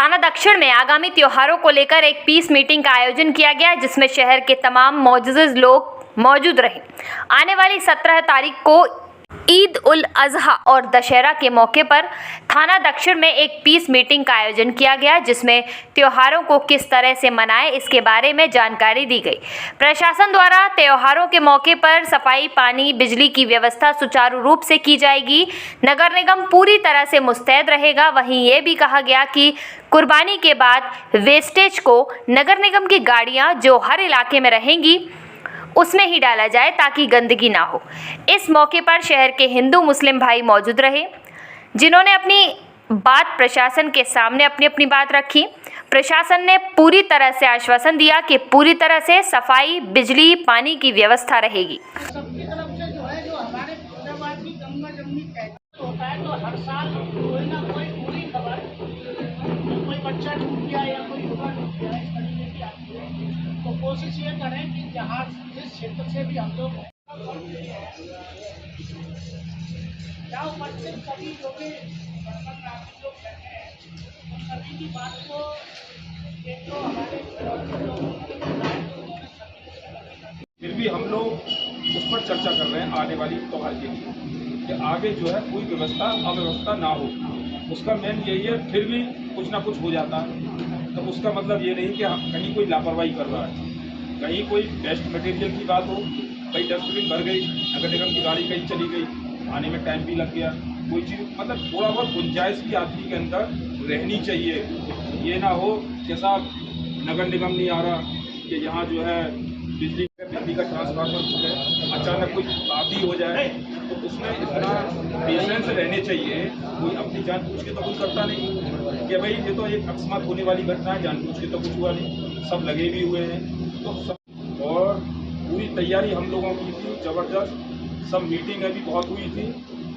थाना दक्षिण में आगामी त्योहारों को लेकर एक पीस मीटिंग का आयोजन किया गया, जिसमें शहर के तमाम मोअज़्ज़िज़ लोग मौजूद रहे। आने वाली 17 तारीख को ईद उल अजहा और दशहरा के मौके पर थाना दक्षिण में एक पीस मीटिंग का आयोजन किया गया, जिसमें त्योहारों को किस तरह से मनाएं इसके बारे में जानकारी दी गई। प्रशासन द्वारा त्योहारों के मौके पर सफाई, पानी, बिजली की व्यवस्था सुचारू रूप से की जाएगी। नगर निगम पूरी तरह से मुस्तैद रहेगा। वहीं ये भी कहा गया कि कुर्बानी के बाद वेस्टेज को नगर निगम की गाड़ियां जो हर इलाके में रहेंगी उसमें ही डाला जाए ताकि गंदगी ना हो। इस मौके पर शहर के हिंदू मुस्लिम भाई मौजूद रहे, जिन्होंने अपनी बात प्रशासन के सामने अपनी बात रखी। प्रशासन ने पूरी तरह से आश्वासन दिया कि पूरी तरह से सफाई, बिजली, पानी की व्यवस्था रहेगी। सबकी तरफ से जो है, जो हमारे फैजाबाद की गंगा जमुनी कहते होता है, तो हर साल कोई ना कोई बुरी खबर, कोई बच्चा डूब गया या कोई युवा डूब गया, इस तरीके की आती है। तो कोशिश ये करें कि जहाँ जिस क्षेत्र से भी हम लोग क्या उपस्थित सभी जो भी लोग रहते हैं, उन सभी की बात को एक तो हमारे फिर भी हम लोग उस पर चर्चा कर रहे हैं आने वाली त्योहार के लिए कि आगे जो है कोई व्यवस्था अव्यवस्था ना हो। उसका मेन यही है। फिर भी कुछ ना कुछ हो जाता है, तो उसका मतलब ये नहीं कि कहीं कोई लापरवाही कर रहा है, कहीं कोई वेस्ट मटेरियल की बात हो, कहीं डस्टबिन भर गई, नगर निगम की गाड़ी कहीं चली गई, आने में टाइम भी लग गया, कोई चीज़ मतलब थोड़ा बहुत गुंजाइश भी आदमी के अंदर रहनी चाहिए। ये ना हो कि साहब नगर निगम नहीं आ रहा, कि यहाँ जो है बिजली का ट्रांसफार्मर है, अचानक कोई आदि हो जाए, तो उसमें इतना पेशेंस रहने चाहिए। कोई अपनी जान पूछ के तो कुछ करता नहीं कि भाई ये तो एक अकस्मात होने वाली घटना है, जान पूछ के तो कुछ हुआ नहीं। सब लगे भी हुए हैं, तो सब और पूरी तैयारी हम लोगों की थी ज़बरदस्त। सब मीटिंगें भी बहुत हुई थी,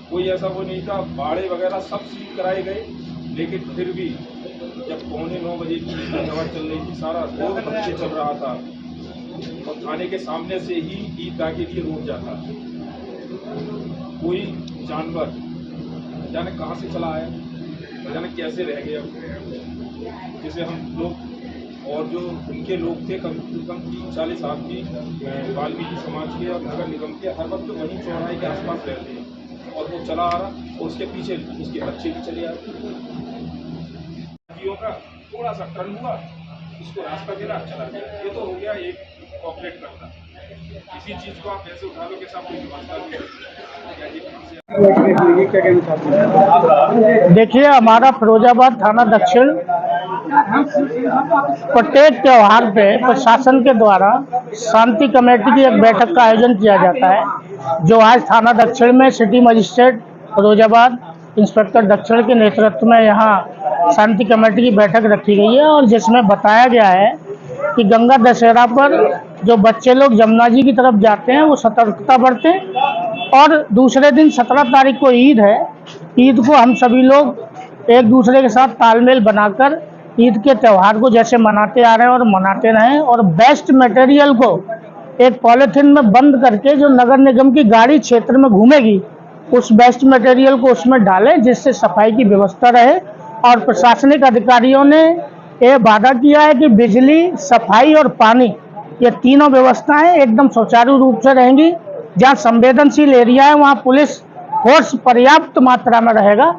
कोई ऐसा वो नहीं था। बाड़े वगैरह सब सील कराए गए, लेकिन फिर भी जब 8:45 बजे की खबर चल रही थी, सारा रोड बच्चे चल रहा था, और थाने के सामने से ही ईदगाह के लिए रोड जाता। कोई जानवर जाने कहाँ से चला आया, जाने कैसे रह गया। जैसे हम लोग और जो उनके लोग थे कम से कम 30-40 आदमी वाल्मीकि समाज के और नगर निगम के, हर वक्त वहीं चौराहे के आसपास रहते हैं, और वो चला आ रहा, और उसके पीछे उसके बच्चे भी चले आ रहे। का थोड़ा सा टर्न हुआ, उसको रास्ता देना चला गया। ये तो हो गया एक कॉपरेट करना। इसी चीज को आप ऐसे उठा लो कि साहब कोई व्यवस्था नहीं। देखिए, हमारा फिरोजाबाद थाना दक्षिण प्रत्येक त्योहार पे प्रशासन के द्वारा शांति कमेटी की एक बैठक का आयोजन किया जाता है, जो आज थाना दक्षिण में सिटी मजिस्ट्रेट फिरोजाबाद इंस्पेक्टर दक्षिण के नेतृत्व में यहाँ शांति कमेटी की बैठक रखी गई है, और जिसमें बताया गया है कि गंगा दशहरा पर जो बच्चे लोग जमुना जी की तरफ जाते हैं वो सतर्कता बरतें, और दूसरे दिन 17 तारीख को ईद है। ईद को हम सभी लोग एक दूसरे के साथ तालमेल बनाकर ईद के त्यौहार को जैसे मनाते आ रहे हैं और मनाते रहें, और वेस्ट मटेरियल को एक पॉलीथीन में बंद करके जो नगर निगम की गाड़ी क्षेत्र में घूमेगी, उस वेस्ट मटेरियल को उसमें डालें, जिससे सफाई की व्यवस्था रहे। और प्रशासनिक अधिकारियों ने ये वादा किया है कि बिजली, सफाई और पानी, ये तीनों व्यवस्थाएं एकदम सुचारू रूप से रहेंगी। जहाँ संवेदनशील एरिया है वहाँ पुलिस फोर्स पर्याप्त मात्रा में रहेगा।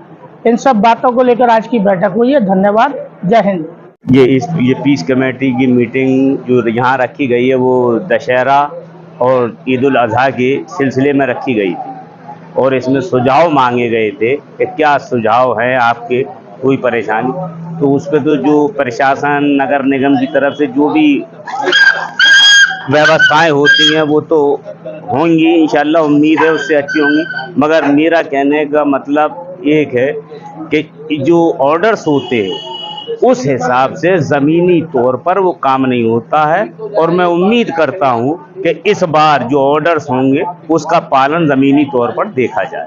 इन सब बातों को लेकर आज की बैठक हुई है। धन्यवाद। जय हिंद। ये पीस कमेटी की मीटिंग जो यहाँ रखी गई है, वो दशहरा और ईद उल अजहा के सिलसिले में रखी गई थी, और इसमें सुझाव मांगे गए थे कि क्या सुझाव है आपके, कोई परेशानी। तो उस पर तो जो प्रशासन, नगर निगम की तरफ से जो भी व्यवस्थाएं होती हैं वो तो होंगी, इंशाल्लाह उम्मीद है उससे अच्छी होंगी। मगर मेरा कहने का मतलब एक है कि जो ऑर्डर्स होते हैं उस हिसाब से ज़मीनी तौर पर वो काम नहीं होता है, और मैं उम्मीद करता हूँ कि इस बार जो ऑर्डर्स होंगे उसका पालन ज़मीनी तौर पर देखा जाए।